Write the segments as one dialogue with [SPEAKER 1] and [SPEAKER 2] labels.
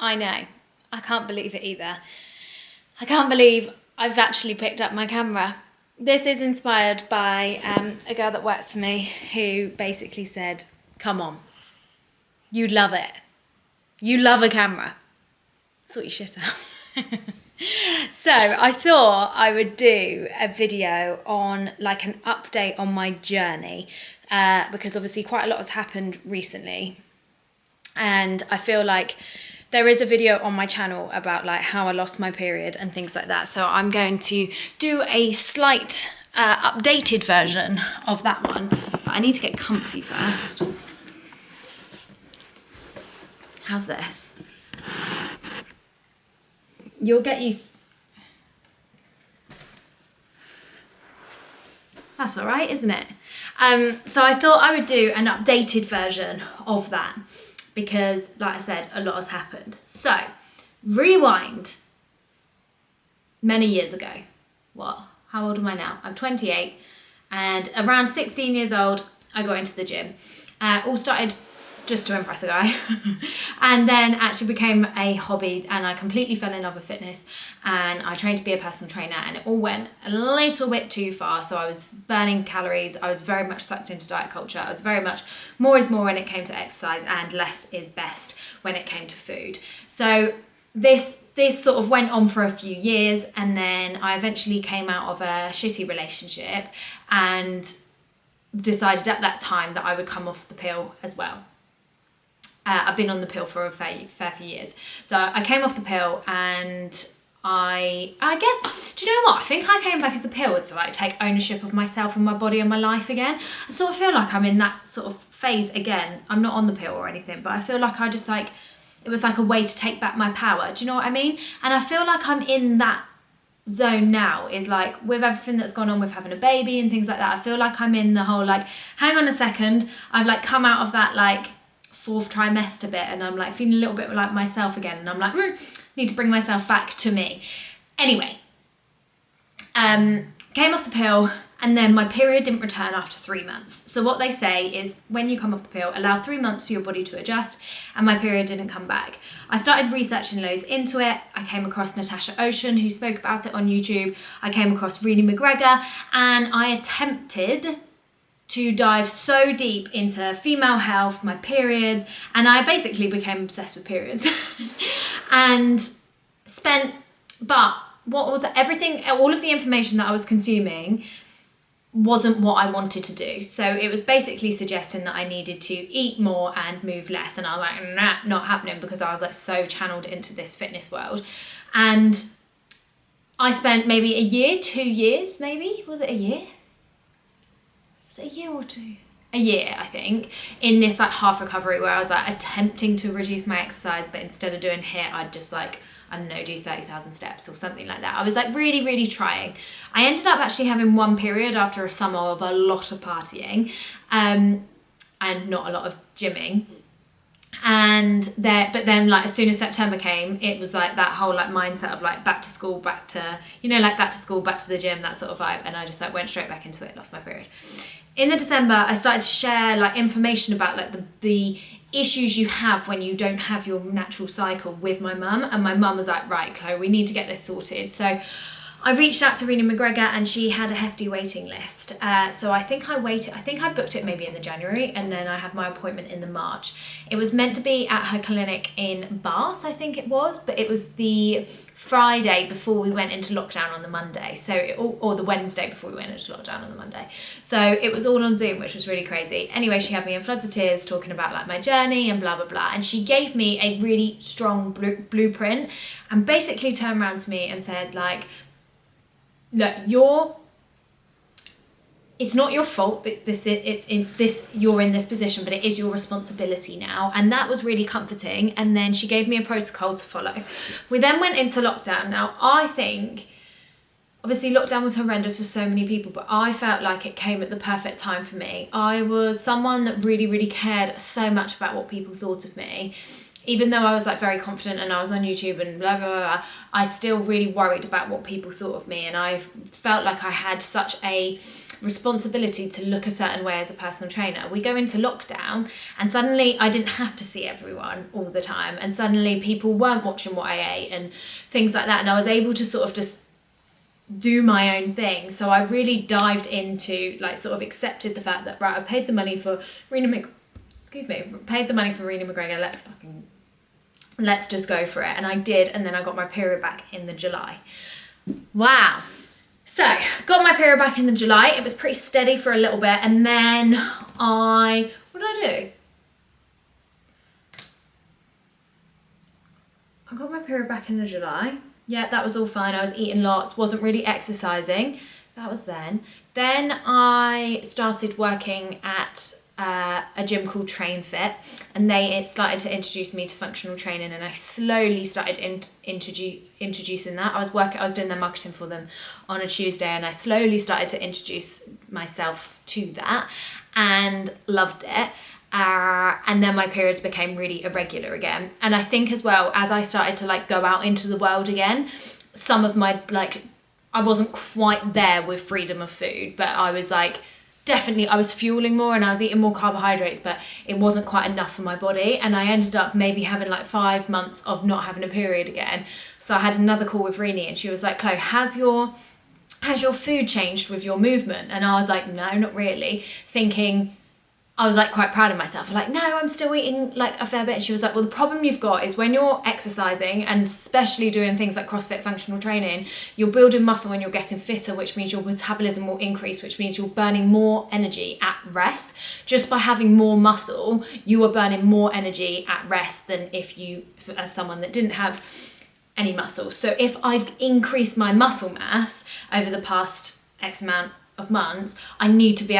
[SPEAKER 1] I know. I can't believe it either. I can't believe I've actually picked up my camera. This is inspired by a girl that works for me who basically said, come on, you love it. You love a camera. Sort your shit out. So I thought I would do a video on like an update on my journey because obviously quite a lot has happened recently. And I feel like there is a video on my channel about like how I lost my period and things like that. So I'm going to do a slight updated version of that one. But I need to get comfy first. How's this? You'll get used. That's all right, isn't it? So I thought I would do an updated version of that because, like I said, a lot has happened. So, rewind many years ago. What? How old am I now? I'm 28, and around 16 years old, I got into the gym. All started just to impress a guy and then actually became a hobby, and I completely fell in love with fitness, and I trained to be a personal trainer, and it all went a little bit too far. So I was burning calories, I was very much sucked into diet culture, I was very much more is more when it came to exercise and less is best when it came to food. So this sort of went on for a few years, and then I eventually came out of a shitty relationship and decided at that time that I would come off the pill as well. I've been on the pill for a fair few years. So I came off the pill, and I guess, do you know what? I think I came back as a pill was to like take ownership of myself and my body and my life again. I sort of feel like I'm in that sort of phase again. I'm not on the pill or anything, but I feel like I just like, it was like a way to take back my power. Do you know what I mean? And I feel like I'm in that zone now, is like with everything that's gone on with having a baby and things like that. I feel like I'm in the whole like, hang on a second, I've like come out of that like fourth trimester bit, and I'm like feeling a little bit like myself again, and I'm like need to bring myself back to me. Anyway, came off the pill, and then my period didn't return after 3 months. So what they say is when you come off the pill, allow 3 months for your body to adjust, and my period didn't come back. I started researching loads into it. I came across Natasha Ocean, who spoke about it on YouTube. I came across Renee McGregor, and I attempted to dive so deep into female health, my periods, and I basically became obsessed with periods. And but what was everything, all of the information that I was consuming wasn't what I wanted to do. So it was basically suggesting that I needed to eat more and move less, and I was like, nah, not happening, because I was like so channeled into this fitness world. And I spent maybe a year, 2 years, maybe, was it a year? Was it a year or two? A year, I think, in this like half recovery where I was like attempting to reduce my exercise, but instead of doing HIIT, I'd just like, I don't know, do 30,000 steps or something like that. I was like really, really trying. I ended up actually having one period after a summer of a lot of partying and not a lot of gymming. But then like as soon as September came, it was like that whole like mindset of like back to school, back to, like back to school, back to the gym, that sort of vibe. And I just like went straight back into it, lost my period. In the December, I started to share like information about like the issues you have when you don't have your natural cycle with my mum. And my mum was like, right, Chloe, we need to get this sorted. So I reached out to Renee McGregor, and she had a hefty waiting list. So I think I booked it maybe in the January, and then I had my appointment in the March. It was meant to be at her clinic in Bath, I think it was, but it was the Friday before we went into lockdown on the Monday. Or the Wednesday before we went into lockdown on the Monday. So it was all on Zoom, which was really crazy. Anyway, she had me in floods of tears talking about like my journey and blah, blah, blah. And she gave me a really strong blueprint, and basically turned around to me and said like, look, it's not your fault that you're in this position, but it is your responsibility now. And that was really comforting. And then she gave me a protocol to follow. We then went into lockdown. Now, I think, obviously lockdown was horrendous for so many people, but I felt like it came at the perfect time for me. I was someone that really, really cared so much about what people thought of me. Even though I was like very confident and I was on YouTube and blah, blah, blah, I still really worried about what people thought of me. And I felt like I had such a responsibility to look a certain way as a personal trainer. We go into lockdown and suddenly I didn't have to see everyone all the time, and suddenly people weren't watching what I ate and things like that, and I was able to sort of just do my own thing. So I really dived into, like, sort of accepted the fact that, right, I paid the money for paid the money for Renee McGregor, let's just go for it. And I did, and then I got my period back in the July. Wow. So, got my period back in the July. It was pretty steady for a little bit, and then what did I do? I got my period back in the July. Yeah, that was all fine. I was eating lots, wasn't really exercising. That was then. Then I started working at a gym called Train Fit, and it started to introduce me to functional training, and I slowly started introducing that. I was doing their marketing for them on a Tuesday, and I slowly started to introduce myself to that and loved it. And then my periods became really irregular again. And I think as well, as I started to like go out into the world again, some of my, like, I wasn't quite there with freedom of food, but I was like, definitely I was fueling more and I was eating more carbohydrates, but it wasn't quite enough for my body. And I ended up maybe having like 5 months of not having a period again. So I had another call with Renee, and she was like, Chloe, has your food changed with your movement? And I was like, no, not really. Thinking, I was like quite proud of myself. Like, no, I'm still eating like a fair bit. And she was like, well, the problem you've got is when you're exercising, and especially doing things like CrossFit functional training, you're building muscle and you're getting fitter, which means your metabolism will increase, which means you're burning more energy at rest. Just by having more muscle, you are burning more energy at rest than as someone that didn't have any muscle. So if I've increased my muscle mass over the past X amount of months, I need to be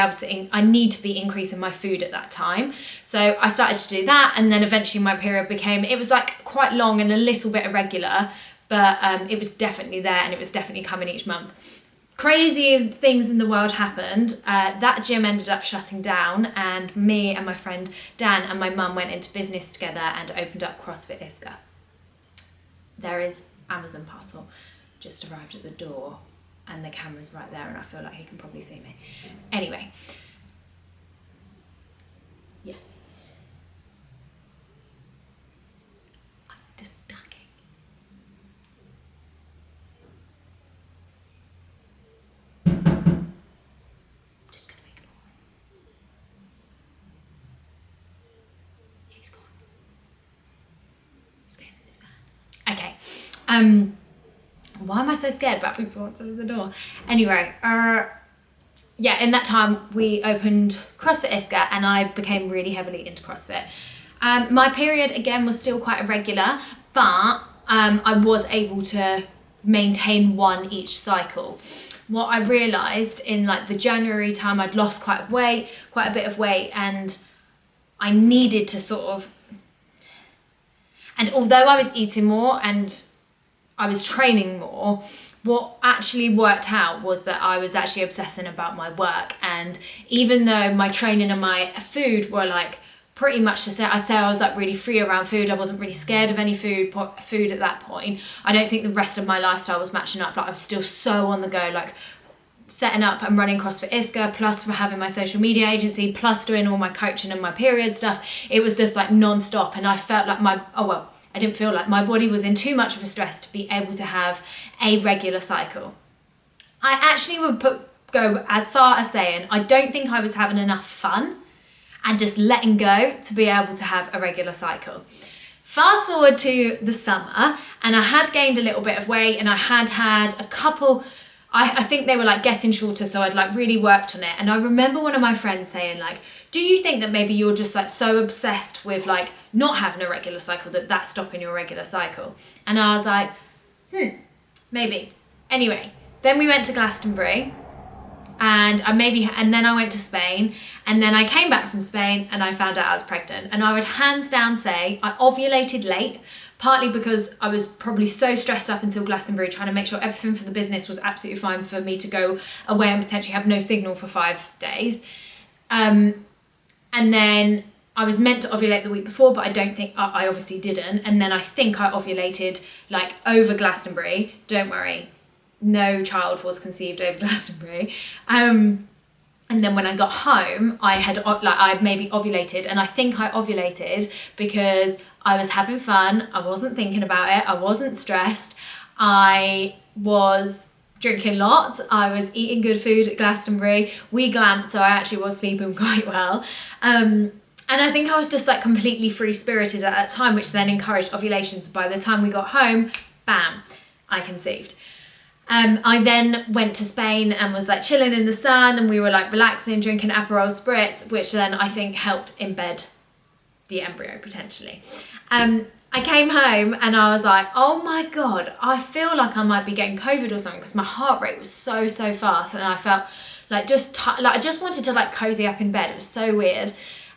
[SPEAKER 1] increasing my food at that time. So I started to do that, and then eventually my period it was like quite long and a little bit irregular, but it was definitely there, and it was definitely coming each month. Crazy things in the world happened. That gym ended up shutting down, and me and my friend Dan and my mum went into business together and opened up CrossFit Isca. There is Amazon parcel just arrived at the door, and the camera's right there, and I feel like he can probably see me. Anyway. Yeah. I'm just ducking. Just gonna ignore him. He's gone. He's getting in his van. Okay. Why am I so scared about people outside the door? Anyway, yeah, in that time we opened CrossFit Isca, and I became really heavily into CrossFit. My period again was still quite irregular, but I was able to maintain one each cycle. What I realised in like the January time, I'd lost quite a bit of weight, and I needed to sort of, and although I was eating more and I was training more, what actually worked out was that I was actually obsessing about my work. And even though my training and my food were like pretty much the same, I'd say I was like really free around food. I wasn't really scared of any food at that point. I don't think the rest of my lifestyle was matching up. Like, I was still so on the go, like setting up and running CrossFit Isca, plus having my social media agency, plus doing all my coaching and my period stuff. It was just like non-stop, and I felt like I didn't feel like my body was in too much of a stress to be able to have a regular cycle. I actually would go as far as saying I don't think I was having enough fun and just letting go to be able to have a regular cycle. Fast forward to the summer, and I had gained a little bit of weight, and I had a couple, I think they were like getting shorter, so I'd like really worked on it. And I remember one of my friends saying like, do you think that maybe you're just like so obsessed with like not having a regular cycle that's stopping your regular cycle? And I was like, maybe. Anyway, then we went to Glastonbury, and then I went to Spain, and then I came back from Spain and I found out I was pregnant. And I would hands down say I ovulated late, partly because I was probably so stressed up until Glastonbury, trying to make sure everything for the business was absolutely fine for me to go away and potentially have no signal for 5 days. And then I was meant to ovulate the week before, but I don't think, I obviously didn't. And then I think I ovulated like over Glastonbury. Don't worry, no child was conceived over Glastonbury. And then when I got home, I maybe ovulated, and I think I ovulated because I was having fun. I wasn't thinking about it. I wasn't stressed. I was drinking lots. I was eating good food at Glastonbury. We glamped, so I actually was sleeping quite well. And I think I was just like completely free-spirited at that time, which then encouraged ovulations. By the time we got home, bam, I conceived. I then went to Spain and was like chilling in the sun, and we were like relaxing, drinking Aperol spritz, which then I think helped embed the embryo potentially. I came home and I was like, oh my God, I feel like I might be getting COVID or something, because my heart rate was so fast, and I felt like I just wanted to like cozy up in bed. It was so weird.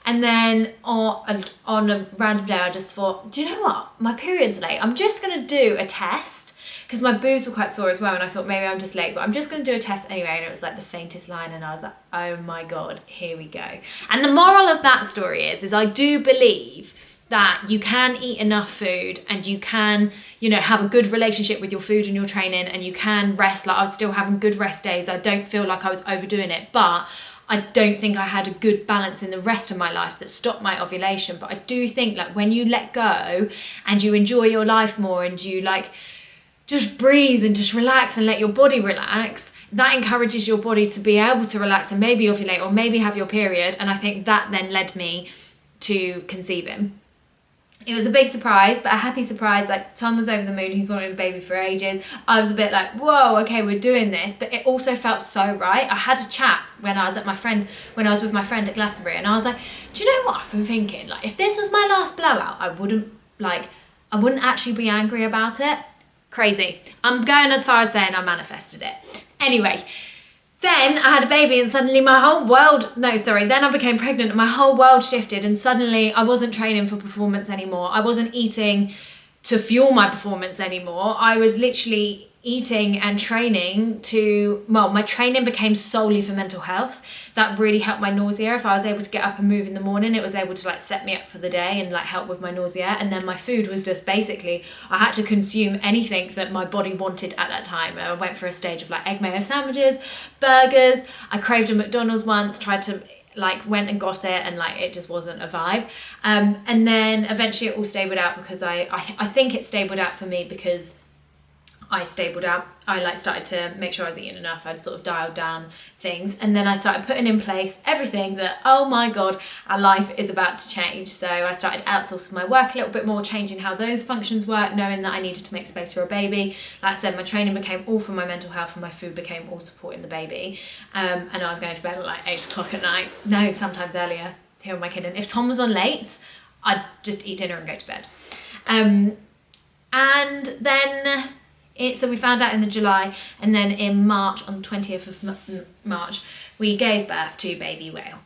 [SPEAKER 1] And then on a random day, I just thought, do you know what? My period's late. I'm just going to do a test, because my boobs were quite sore as well, and I thought maybe I'm just late, but I'm just going to do a test anyway. And it was like the faintest line, and I was like, oh my God, here we go. And the moral of that story is I do believe that you can eat enough food, and you can, you know, have a good relationship with your food and your training, and you can rest. Like, I was still having good rest days. I don't feel like I was overdoing it, but I don't think I had a good balance in the rest of my life that stopped my ovulation. But I do think like when you let go and you enjoy your life more, and you like just breathe and just relax and let your body relax, that encourages your body to be able to relax and maybe ovulate or maybe have your period. And I think that then led me to conceiving. It was a big surprise, but a happy surprise. Like, Tom was over the moon. He's wanted a baby for ages. I was a bit like, whoa, okay, we're doing this. But it also felt so right. I had a chat when I was with my friend at Glastonbury, and I was like, do you know what I've been thinking? Like, if this was my last blowout, I wouldn't actually be angry about it. Crazy. I'm going as far as saying I manifested it. Anyway, then I had a baby, and suddenly then I became pregnant, and my whole world shifted, and suddenly I wasn't training for performance anymore. I wasn't eating to fuel my performance anymore. I was literally eating and training my training became solely for mental health. That really helped my nausea. If I was able to get up and move in the morning, it was able to like set me up for the day and like help with my nausea. And then my food was just basically, I had to consume anything that my body wanted at that time. I went for a stage of like egg mayo sandwiches, burgers. I craved a McDonald's once, went and got it, and like it just wasn't a vibe. And then eventually it all stabled out, because I think it stabled out for me because I stabled out. I started to make sure I was eating enough. I'd sort of dialed down things, and then I started putting in place everything that, oh my God, our life is about to change. So I started outsourcing my work a little bit more, changing how those functions work, knowing that I needed to make space for a baby. Like I said, my training became all for my mental health, and my food became all supporting the baby. And I was going to bed at like 8 o'clock at night. No, sometimes earlier. Who am I kidding? If Tom was on late, I'd just eat dinner and go to bed. And then so we found out in the July, and then in March, on the 20th of March, we gave birth to baby Whale.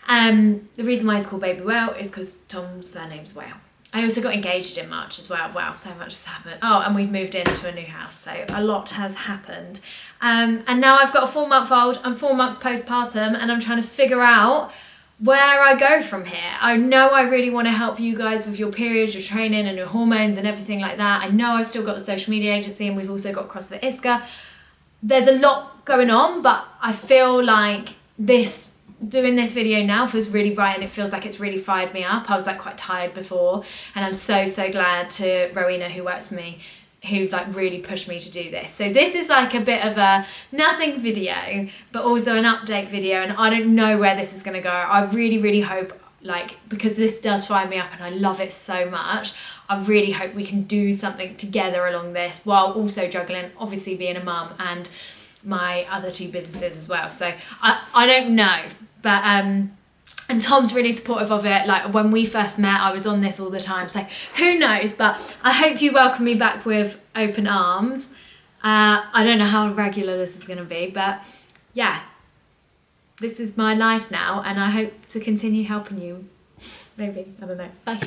[SPEAKER 1] The reason why it's called baby Whale is because Tom's surname's Whale. I also got engaged in March as well. Wow, so much has happened. Oh, and we've moved into a new house, so a lot has happened. And now I've got a 4-month-old. I'm 4 months postpartum, and I'm trying to figure out where I go from here. I know I really want to help you guys with your periods, your training and your hormones and everything like that. I know I've still got the social media agency, and we've also got CrossFit Iska. There's a lot going on, but I feel like doing this video now feels really right, and it feels like it's really fired me up. I was like quite tired before, and I'm so glad to Rowena, who works for me, who's like really pushed me to do this. So this is like a bit of a nothing video, but also an update video, and I don't know where this is going to go. I really hope, like, because this does fire me up and I love it so much, I really hope we can do something together along this, while also juggling obviously being a mum and my other 2 businesses as well. So I don't know, but and Tom's really supportive of it. Like, when we first met, I was on this all the time. So who knows? But I hope you welcome me back with open arms. I don't know how regular this is going to be, but yeah, this is my life now, and I hope to continue helping you. Maybe. I don't know. Bye.